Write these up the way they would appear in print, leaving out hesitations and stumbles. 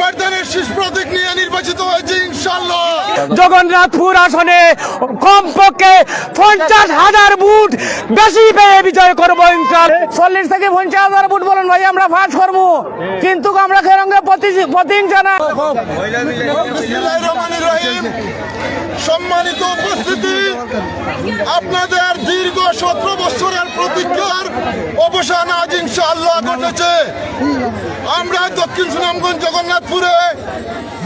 বার্দানের শীষ প্রতীক নিয়ে নির্বাচিত হয়েছে ইনশাআল্লাহ। জগন্নাথপুর আসনে কমপক্ষে 50,000 ভোট বেশি পেয়ে বিজয় করবো ইনশাআল্লাহ। 40 থেকে 50,000 ভোট বলেন ভাই আমরা ফাঁস করবো, কিন্তু আমরা খেরঙ্গে প্রতিহিংসা না। বিসমিল্লাহির রহমানির রহিম। সম্মানিত উপস্থিতি, আপনাদের দীর্ঘ 17 বছরের প্রতীক্ষার অবসান আজ ইনশাআল্লাহ ঘটেছে। আমরা দক্ষিণ সুনামগঞ্জ জগন্নাথপুরে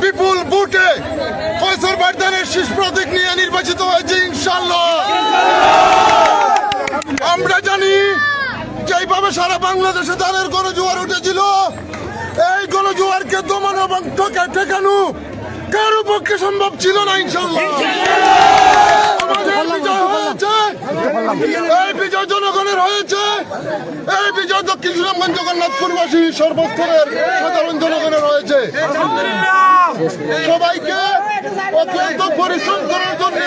বিপুল ভোটে কৈশোর বার্দানের শীষ প্রতীক নিয়ে নির্বাচিত হয়েছে ইনশাআল্লাহ। আমরা জানি যেইভাবে সারা বাংলাদেশে ধানের গণজোয়ার উঠেছিল, এই গণজোয়ারকে দমানো এবং ঠেকানো কারো পক্ষে সম্ভব ছিল না ইনশাআল্লাহ। আমাদের বিজয় হয়েছে, এই বিজয় জনগণের হয়েছে, এই বিজয় দক্ষিণ সুনামগঞ্জ জগন্নাথপুরবাসী সর্বস্তরের সাধারণ জনগণের হয়েছে। সবাইকে অত্যন্ত পরিশ্রম করার জন্য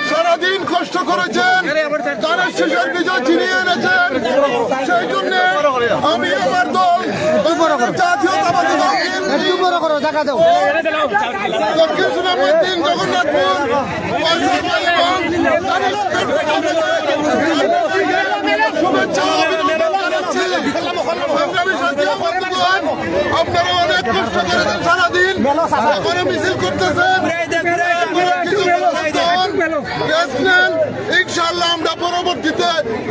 সারাদিন কষ্ট করেছেন, তারা শেষের বিজয় ছিনিয়ে এনেছেন। সেই জন্য আমি আমার দল জাতীয়তাবাদী দক্ষিণ সুনামগঞ্জ জগন্নাথপুর শুভেচ্ছা অভিনন্দন জানাচ্ছি। আপনারা অনেক কষ্ট করেছেন সারাদিন, এখনো মিছিল করতেছেন। ইনশাআল্লাহ আমরা পরবর্তীতে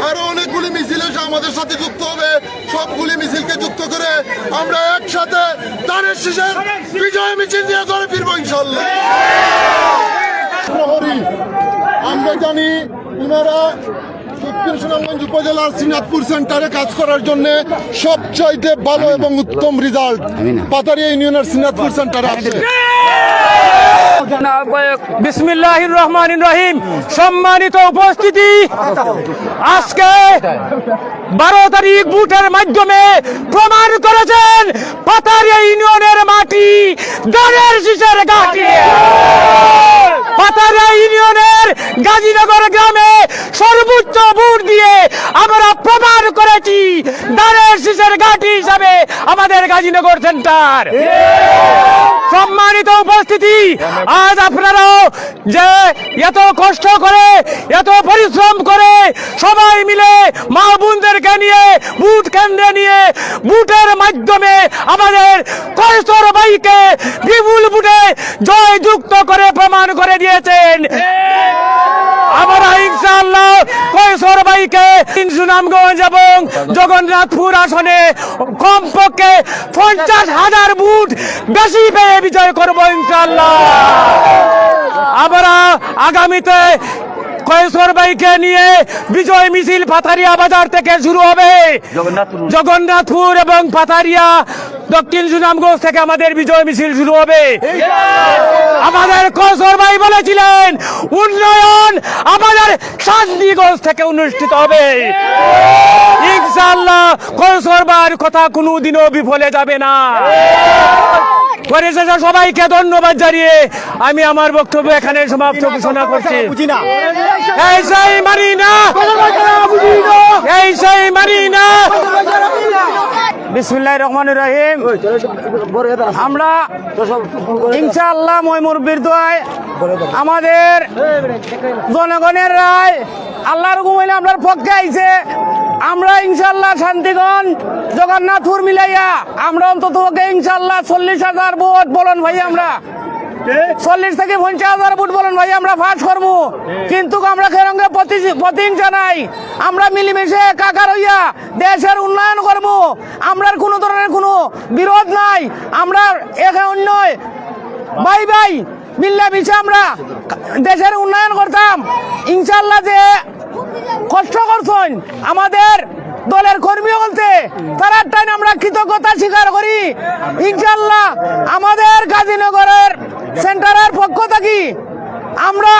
আরো অনেকগুলি মিছিল এসে আমাদের সাথে যুক্ত হবে। সবগুলি মিছিলকে যুক্ত করে আমরা একসাথে ধানের শীষের বিজয় মিছিল নিয়ে ঘরে ফিরবো ইনশাআল্লাহ। প্রহরী, আমরা জানি ওনারা দক্ষিণ সুনামগঞ্জ উপজেলার শ্রীনাথপুর সেন্টারে কাজ করার জন্য সবচাইতে ভালো এবং উত্তম রেজাল্ট পাতারিয়া ইউনিয়নের শ্রীনাথপুর সেন্টারে আছে। বিসমিল্লাহির রহমানির রহিম। সম্মানিত উপস্থিতি, আজকে 12 তারিখ ভোটের মাধ্যমে প্রমাণ করেছেন পাতারিয়া ইউনিয়নের মাটি ধানের শীষের ঘাঁটি। পাতারিয়া ইউনিয়নের গাজীনগর গ্রামে সর্বোচ্চ ভোট দিয়ে আমরা প্রমাণ করেছি ধানের শীষের ঘাঁটি হিসাবে আমাদের গাজীনগর সেন্টার। সম্মানিত উপস্থিতি, আজ আপনারাও যে এত কষ্ট করে এত পরিশ্রম করে সবাই মিলে মা বোনদেরকে নিয়ে ভোট কেন্দ্রে নিয়ে ভোটের মাধ্যমে আমাদের কৈশোর ভাইকে বিপুল ভোটে জয়যুক্ত করে প্রমাণ করে দিয়েছেন। আমরা ইনশাআল্লাহ কৈশোর ভাইকে সুনামগঞ্জ এবং জগন্নাথপুর আসনে কমপক্ষে 50,000 ভোট বেশি পেয়ে বিজয় করবো ইনশাআল্লাহ। আমরা আগামীতে কৈশোর ভাইকে নিয়ে বিজয় মিছিল পাতারিয়া বাজার থেকে শুরু হবে। জগন্নাথপুর এবং পাতারিয়া দক্ষিণ সুনামগঞ্জ থেকে আমাদের বিজয় মিছিল শুরু হবে। আমাদের কৈশোর ভাই বলেছিলেন উন্নয়ন আমাদের শান্তিগঞ্জ থেকে অনুষ্ঠিত হবে। ইনশাআল্লাহ কৈশোর ভাইয়ের কথা কোনোদিনও বিফলে যাবে না। পরিশেষে সবাইকে ধন্যবাদ জানিয়ে আমি আমার বক্তব্য এখানে সমাপ্ত ঘোষণা করছি। এই সেই মানি না, এই সেই মানি না। বিসমিল্লাহির রহমানির রহিম। আমরা ইনশাআল্লাহ মুরব্বির দোয়ায় আমাদের জনগণের রায় আল্লাহর হুকুমে আমরার পক্ষে আইছে। আমরা ইনশাআল্লাহ শান্তিগঞ্জ জগন্নাথপুর মিলাইয়া আমরা অন্তত ইনশাআল্লাহ 40,000 ভোট বলেন ভাই, আমরা 40 থেকে 50,000 ভোট বলেন ভাই আমরা ফাঁস করবো, কিন্তু আমরা খেরঙ্গে প্রতিহিংসা নাই। আমরা মিলেমিশে একাকার হইয়া দেশের উন্নয়ন করবো। আমরার কোনো ধরনের কোনো বিরোধ নাই। আমরা একে অন্য ভাই ভাই মিলেমিশে আমরা দেশের উন্নয়ন করতাম। ইনশাআল্লাহ যে কষ্ট করছেন আমাদের দলের কর্মী বলতে তার টাইম আমরা কৃতজ্ঞতা স্বীকার করি। ইনশাআল্লাহ আমাদের গাজীনগরের সেন্টারের পক্ষ থেকে আমরা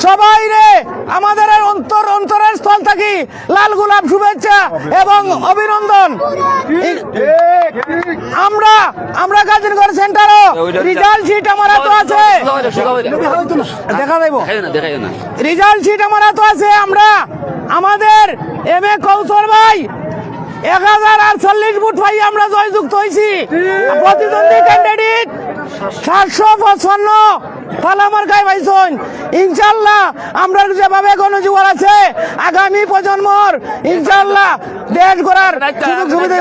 সবাই রে আমাদের অন্তরের স্থল থেকে লাল গোলাপ শুভেচ্ছা এবং অভিনন্দন। আমরা গাজীনগর সেন্টারও রেজাল্ট শিট আমার তো আছে, দেখা যাইব রেজাল্ট শিট আমার তো আছে। আমরা আমাদের এম এ কৈশোর ভাই 1048 ভোট পাই আমরা জয়যুক্ত হয়েছি। প্রতিদ্বন্দ্বী ক্যান্ডিডেট 755 তালামার গায়ে পাইছেন। ইনশাল্লাহ আমরা যেভাবে গণজোয়ার আছে আগামী প্রজন্মর ইনশাল্লাহ দেশ গড়ার সুযোগ সুবিধা